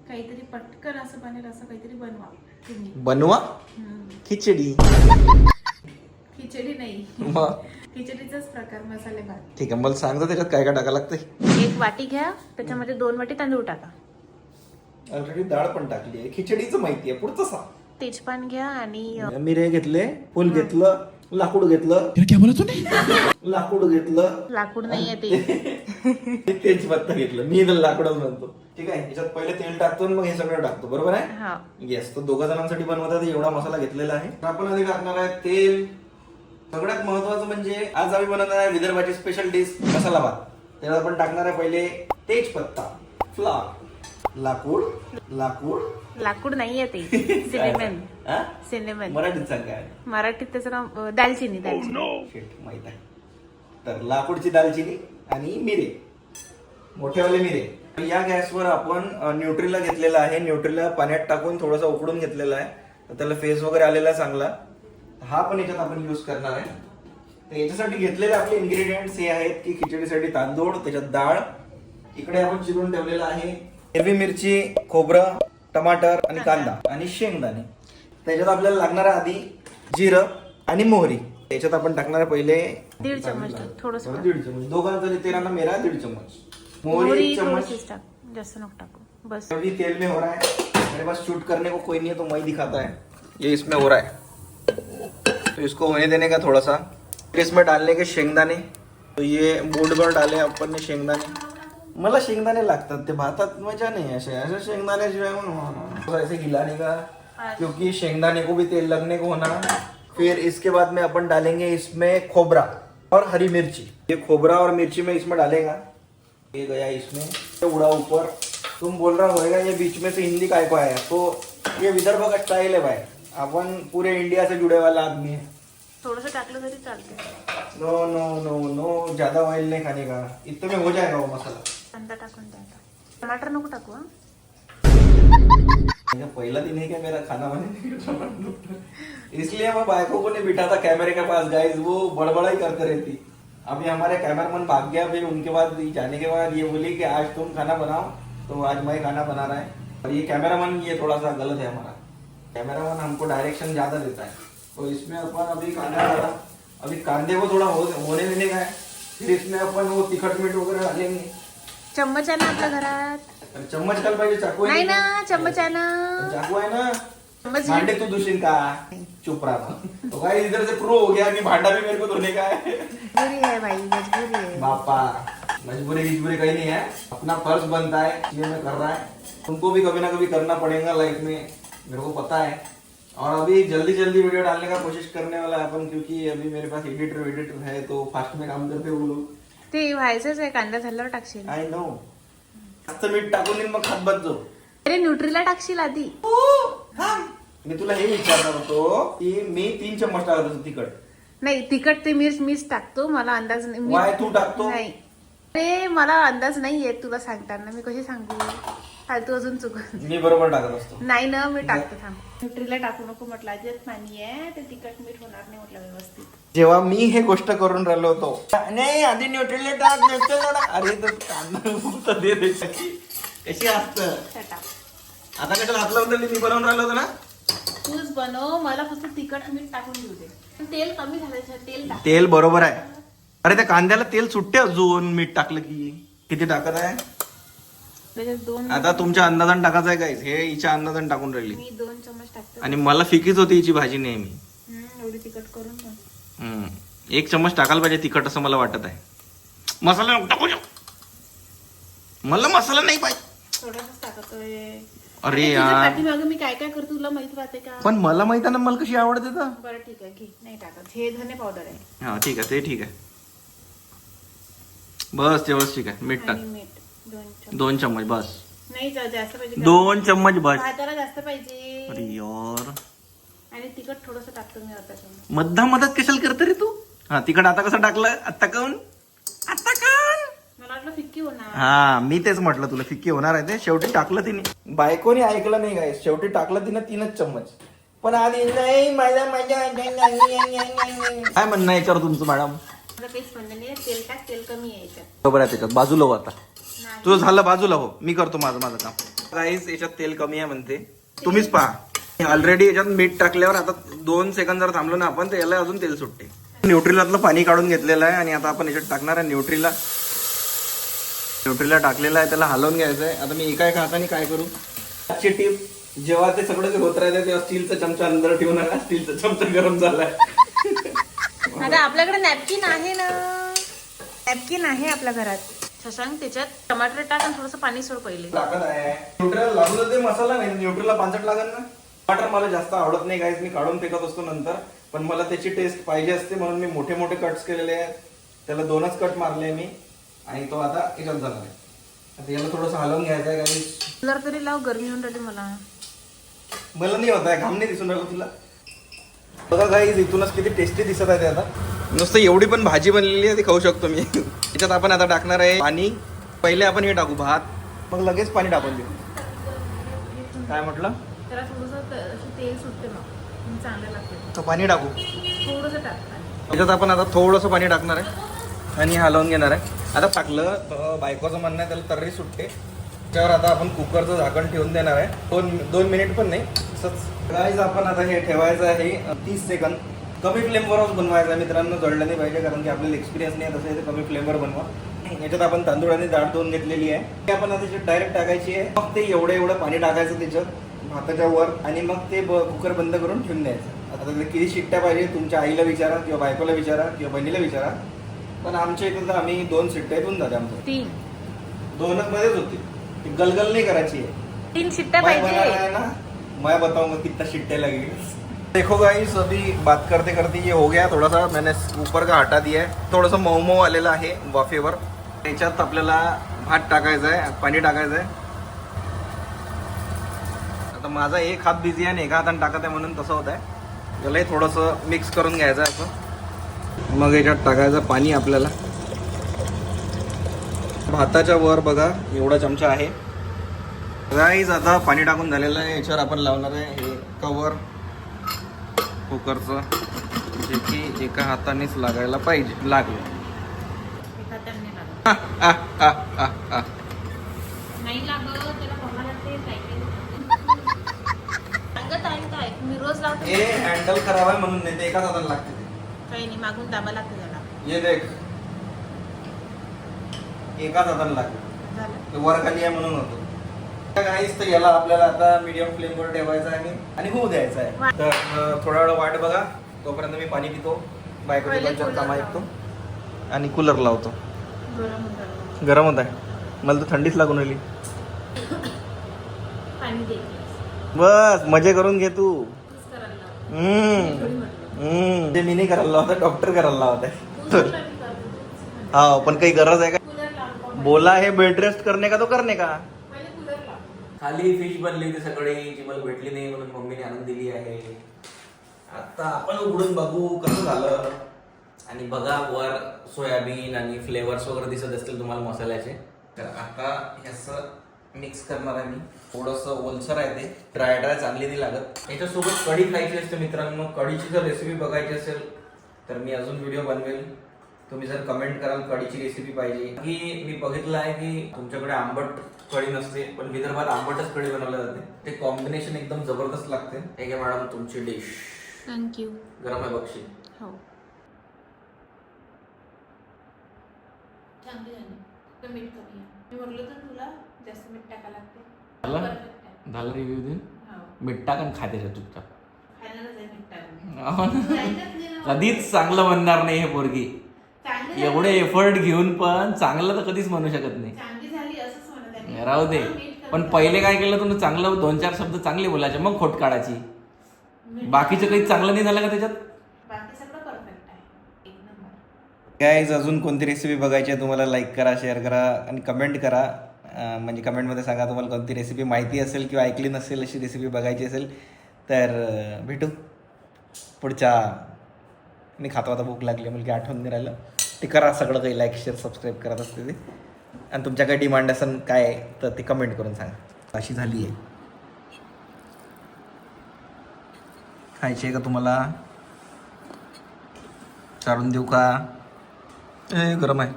काहीतरी पटकन असं बनेल असं काहीतरी बनवा तुम्ही. बनवा खिचडी. खिचडी नाही, मग खिचडीचाच प्रकार मसाले भात. ठीक आहे, मला सांगतो त्याच्यात काय काय टाकायला लागतंय. 1 वाटी घ्या, त्याच्यामध्ये 2 वाटी तांदूळ टाका. ऑलरेडी डाळ पण टाकली आहे, खिचडीचं माहिती आहे, पुढचं सांग. तेजपान घ्या आणि मिरे घेतले, फुल घेतलं, लाकूड घेतलं. लाकूड घेतलं, लाकूड नाहीये ते. तेजपत्ता घेतलं. मी तर लाकूडच म्हणतो. ठीक आहे, याच्यात पहिले तेल टाकतो आणि मग हे सगळं टाकतो, बरोबर आहे. हा, येस. तो 2 जणांसाठी बनवतात, एवढा मसाला घेतलेला आहे. आपण आधी टाकणार आहे तेल. सगळ्यात महत्वाचं म्हणजे आज आम्ही बनवणार आहे विदर्भाची स्पेशल डिश मसाला भात. त्याला आपण टाकणार आहे पहिले तेजपत्ता, फ्लावर, लाकूड. लाकूड लाकूड नाहीये ते. सिनेमन. हा? सिनेमन मराठीत सांग काय. मराठीत त्याचं नाव दालचिनी. Shit, माहित आहे. तर लाकूडची दालचिनी आणि मिरे, मोठेवाले मिरे. या गॅसवर आपण न्यूट्रीला घेतलेला आहे. न्यूट्रीला पाण्यात टाकून थोडासा उकडून घेतलेला आहे, तर त्याला फेस वगैरे आलेला आहे चांगला. हा पण याच्यात आपण युज करणार आहे. तर याच्यासाठी घेतलेले आपले इन्ग्रेडियंट्स हे आहेत की खिचडीसाठी तांदूळ, त्याच्यात डाळ, इकडे आपण चिरून ठेवलेला आहे हिरवी मिरची, खोबरं, टमाटर आणि कांदा आणि शेंगदाणे. त्याच्यात आपल्याला लागणार आहे आधी जिरं आणि मोहरी. त्याच्यात आपण टाकणार आहे पहिले 1.5 चम्मच थोडस. 1.5 चम्मच. दोघांचा तेलाना मेरा 1.5 चम्मच. मोहरी 1 चम्मच. थोडीशीच टाक, जास्त नको टाकू. बस. अभी तेल में हो रहा है, मेरे पास शूट करने को कोई नहीं है तो मैं ही दिखाता है. ये इसमें हो रहा है, तो इसको होने देने का थोड़ा सा. फिर इसमें डालने के शेंगदाने. तो ये बोर्डभर डाले अपन ने शेंगदाने. मला शेंगदाणे लागतात, ते भातात मजा नहीं है ऐसे शेंगदाणे शिवाय ऐसे हिलाने का, क्योंकि शेंगदाने को भी तेल लगने को होना. फिर इसके बाद में अपन डालेंगे इसमें खोबरा और हरी मिर्ची. ये खोबरा और मिर्ची में इसमें डालेगा. ये गया इसमें, ये उड़ा ऊपर. तुम बोल रहा होगा ये बीच में से हिंदी काय को आया, तो ये विदर्भ का स्टाइल है भाई. अपन पूरे इंडिया से जुड़े वाला आदमी है. थोडस टाकलं तरी चालते. नो नो नो नो, ज्यादा ऑयल नहीं खाने का. इतने में हो जाएगा वो मसाला. कांदा टाकून द्या. टमाटर नको टाकू. हा, पहला दिन है क्या मेरा खाना बनाने, इसलिए मैं बाइकों को नहीं बिठा था कैमरे के पास. गाइस वो बड़बड़ा ही करते रहती. अभी हमारे कैमरामैन भाग गया. फिर उनके बाद जाने के बाद ये बोली कि आज तुम खाना बनाओ, तो आज मैं खाना बना रहा है. और ये कैमरामैन ये थोड़ा सा गलत है हमारा. कैमरामैन हमको डायरेक्शन ज्यादा देता है. तो इसमें अपन अभी कांदा डाला. अभी कांदे को थोड़ा होने देने का है. फिर इसमें अपन वो तिखट मीठ वगैरह डालेंगे. चम्मच आहे ना आपल्या घरात? चम्मच कल पाहिजे, चाकू नाही ना, चम्मच आहे ना. चाकू आहे ना. चम्मच भांडे तू धुशील का? चुप रहा. तो गाइस इधर से प्रो हो गया. अभी भांडा भी मेरे को धोने का है. मजबूरी है भाई, मजबूरी है. बापा मजबूरी कहीं नहीं है, अपना फर्ज बनता है, ये मैं कर रहा है. तुमको भी कभी ना कभी करना पड़ेगा लाइफ में, मेरे को पता है. और अभी जल्दी जल्दी वीडियो डालने का कोशिश करने वाला है अपन, क्योंकि अभी मेरे पास एडिटर है तो फास्ट में काम करते वो लोग. ते व्हायचंच आहे. कांदा झाल्यावर टाकशील. I know. जास्त मीठ टाकून देईन मग खात बसतो. अरे न्यूट्रीला टाकशील आधी. मी तुला हे विचारणार होतो की मी 3 चम्मच टाकत होतो तिखट. नाही, तिखट ते मीच टाकतो. मला अंदाज नाही. वाय तू टाकतो? नाही, ते मला अंदाज नाही येत तुला सांगताना. मी कशी सांगू? फालतू अजून चुक. मी बरोबर टाकत असतो. नाही ना, मी टाकते. थांब. न्यूट्रीला टाकू नको म्हटलं. अजिबात पाणी आहे ते, तिखट मीठ होणार नाही म्हटलं व्यवस्थित. जेव्हा मी हे गोष्ट करून राहिलो होतो, नाही आधी न्यूट्रीला टाक, न्यूट्रीला टाक. अरे तर कांदा दे कशी असतं. टाक. आता कशाला हात लावून मी बनवून राहिलो होतो ना. तूच बनव, मला फक्त तिखट मीठ टाकून देऊ दे. तेल कमी झालं, तेल टाक. तेल बरोबर आहे. अरे त्या कांद्याला तेल सुट्टे अजून मीठ टाकलं की. किती टाकत आहे? त्याच्यात 2. आता तुमच्या अंदाजाने टाकायचं आहे. गाईस हे हिच्या अंदाजाने टाकून राहिली. मी 2 चम्मच टाकते. आणि मला फिकीच होती हिची भाजी नेहमी. एवढी तिखट करून पण. 1 चम्मच टाकायला पाहिजे तिखट असं मला वाटत आहे. मसाला नको टाकू. मला मसाला नाही पाहिजे. थोडासाच टाकतोय. अरे यार, पाठीमागं मी काय काय करतो तुला माहित राहते का? पण मला माहित आहे ना मला कशी आवडते तर. बरं ठीक आहे, घे. नाही टाकत. हे धने पावडर आहे. हा ठीक आहे, ते ठीक आहे. बस तेवढंच ठीक आहे. मीठ टाक. आणि मीठ 2 चम्मच बस. नाही जास्त पाहिजे. 2 चम्मच बस. भाताला जास्त पाहिजे. अरे यार, आणि तिखट थोडस टाकतो मी अर्धा चम्मच. मधात कशाला करते रे तू? हा तिखट आता कसं टाकलं? आता काऊन? मला वाटलं फिक्की होणार. हा मी तेच म्हटलं तुला फिक्की होणार आहे ते. शेवटी टाकलं तिने. बायकोने ऐकलं नाही काय, शेवटी टाकलं तिनं 3च चम्मच. पण आधी नाही माझ्या काय म्हणणं याच्यावर तुमचं मॅडम? काहीच म्हणणं नाही. तेल टाक, तेल कमी आहे याच्यात. बरोबर आहे. त्याच्यात बाजूला हो आता. तुझं झालं बाजूला हो, मी करतो माझं माझं काम. गाईस याच्यात तेल कमी आहे म्हणते, तुम्हीच पहा. ऑलरेडी याच्यात मीठ टाकल्यावर आता 2 सेकंद जर थांबलो ना आपण तर याला अजून तेल सुटते. न्यूट्रिलातलं पाणी काढून घेतलेलं आहे आणि आता आपण याच्यात टाकणार आहे न्यूट्रिला टाकलेला आहे, त्याला हलवून घ्यायचं आहे. आता मी एका हाताने काय करू, आजची टीप, जेव्हा ते सगळं जे होत राहते तेव्हा स्टीलचा चमचा अंदर ठेवू नका, स्टीलचा चमचा गरम झालाय. आता आपल्याकडे नॅपकिन आहे ना, नॅपकिन आहे आपल्या घरात. शशांक त्याच्यात टमाटर टाक आणि थोडंसं पाणी सोड पहिले. टाकत आहे न्यूट्रल लागलं ते मसाला नाही, न्यूट्रलला पांचट लागेल ना. टमाटर मला जास्त आवडत नाही गाईस, मी काढून फेकत असतो नंतर, पण मला त्याची टेस्ट पाहिजे असते म्हणून मी मोठे मोठे कट्स केलेले आहेत. त्याला 2च कट मारले मी आणि तो आता याच्यात झाला आहे. आता याला थोडंसं हलवून घ्यायचं आहे गाईस. कलर तरी लाव, गरमी होऊन राहिली मला. मला नाही होत आहे, घाम नाही दिसून राहिलं तुला. बघा गाईस इथूनच किती टेस्टी दिसत आहे ते. आता नुसतं एवढी पण भाजी बनलेली आहे ती खाऊ शकतो मी. याच्यात आपण आता टाकणार आहे पाणी. पहिले आपण हे टाकू भात, मग लगेच पाणी टाकून देऊ. काय म्हटलं, त्याला थोडंसं तेल सुटते मग चांगलं लागते. तर पाणी टाकू, थोडंसं टाक. याच्यात आपण आता थोडंसं पाणी टाकणार आहे आणि हलवून घेणार आहे. आता टाकलं, बायकोचं म्हणणं आहे त्याला तर्री सुटते. त्यावर आता आपण कुकरचं झाकण ठेवून देणार आहे. 2 मिनिट पण नाही असंच. गाईस आपण आता हे ठेवायचं आहे 30 सेकंद. कमी फ्लेमवरच बनवायचं आहे मित्रांनो, जळलं नाही पाहिजे, कारण की आपल्याला एक्सपिरियन्स नाही तसं आहे, कमी फ्लेमवर बनवा. याच्यात आपण तांदूळ आणि डाळ धुवून घेतलेली आहे, ते आपण आता त्याच्यात डायरेक्ट टाकायची आहे. मग ते एवढं पाणी टाकायचं त्याच्यात भाताच्या वर आणि मग ते कुकर बंद करून ठेवून द्यायचं. आता किती शिट्ट्या पाहिजे तुमच्या आईला विचारा किंवा बायकोला विचारा किंवा बहिणीला विचारा, पण आमच्या इथं तर आम्ही 2 शिट्ट्या येऊन जाते. आमचं 2च मध्येच होती, गलगल नहीं कराची है. 3 शिट्ट्या पाहिजे ना, मैं बताऊंगा कितना शिट्टे लगेगी. देखो गाइस अभी बात करते करते ये हो गया, थोड़ा सा मैंने ऊपर का हटा दिया है, थोडंसं मऊ मऊ आलेलं आहे वाफेवर. त्याच्यात आपल्याला भात टाकायचा आहे, पाणी टाकायचं आहे. आता माझा एक हात बिझी आहे आणि एका हाताने टाकत आहे म्हणून तसं होत आहे. त्यालाही थोडंसं मिक्स करून घ्यायचं आहे असं. मग याच्यात टाकायचं पाणी आपल्याला. भाताच्या वर बघा एवढा चमचा आहे. गाईज आता पाणी टाकून झालेलं आहे. याच्यावर आपण लावणार आहे हे कवर कुकरचं, जे की एका हातानेच लागायला पाहिजे. लागलं नाही लागत, त्याला बघायला लागते. मी रोज लावते. हे हँडल खराब आहे म्हणून नाही, ते एकाच हाताने लागते. काही नाही, मागून दाबा लागते त्याला. ये देख, एकाच हाताने लागते, वर खाली आहे म्हणून होतो. गाईस तर याला आपल्याला आता मीडियम फ्लेमवर ठेवायचं आहे आणि होऊ द्यायचं आहे. तर थोडा वेळ वाट बघा, तोपर्यंत मी पाणी पितो, बायकोचे 2-4 कामं ऐकतो आणि कूलर लावतो. गरम होत आहे, मला तर थंडीच लागून राहिली. बस मजे करून घे तू. ते मी नाही करायला लावत, डॉक्टर करायला लावत आहे. हा पण काही गरज आहे का, बोला है बेड रेस्ट करने का तो करने का. खाली फिश बनली होती सकाळी, जी मला भेटली नाही म्हणून मम्मीने आणून दिली आहे. आता आपण उघडून बघू कसं झालं. आणि बघा वर सोयाबीन आणि फ्लेवर्स वगैरे दिसत असतील तुम्हाला मसाल्याचे. तर आता ह्याचं मिक्स करणार आहे मी. थोडंसं ओलसर आहे ते, ड्राय चांगली नाही लागत. याच्यासोबत कढी खायची असते मित्रांनो. कढीची जर रेसिपी बघायची असेल तर मी अजून व्हिडिओ बनवेल. तुम्ही जर कमेंट कराल कढीची रेसिपी पाहिजे की, मी बघितलं आहे की तुमच्याकडे आंबट कढी नसते, पण विदर्भात आंबटच कढी बनवली जाते. ते कॉम्बिनेशन एकदम जबरदस्त लागते. ठीक आहे मॅडम, तुमची डिश. थँक्यू. गरम आहे बक्षी. हो चांगली झाली. तर मीठ कमी आहे, मी म्हटलं तर तुला जास्त मीठ टाका लागते. झालं रिव्ह्यू देऊन. मीठ टाक आणि खाते चुपचाप. कधीच चांगलं म्हणणार नाही हे पोरगी. एवढे एफर्ट घेऊन पण चांगलं तर कधीच म्हणू शकत नाही. राहू दे. पण पहिले काय केलं तुम्ही, चांगलं 2-4 शब्द चांगले बोलायचे, मग खोट काढायची. बाकीचं काही चांगलं नाही झालं का त्याच्यात. गाईज अजून कोणती रेसिपी बघायची आहे तुम्हाला, लाईक करा, शेअर करा आणि कमेंट करा. म्हणजे कमेंटमध्ये सांगा तुम्हाला कोणती रेसिपी माहिती असेल किंवा ऐकली नसेल, अशी रेसिपी बघायची असेल तर भेटू पुढच्या. मी खातो आता, भूक लागली, मुलगी आठवण नाही राहिलं. ते करा सगळं काही, लाईक शेअर सबस्क्राईब करत असते ते. आणि तुमच्या काही डिमांड असेल काय तर ते कमेंट करून सांगा. अशी झाली आहे. खायची आहे का तुम्हाला, चालून देऊ का. गरम आहे.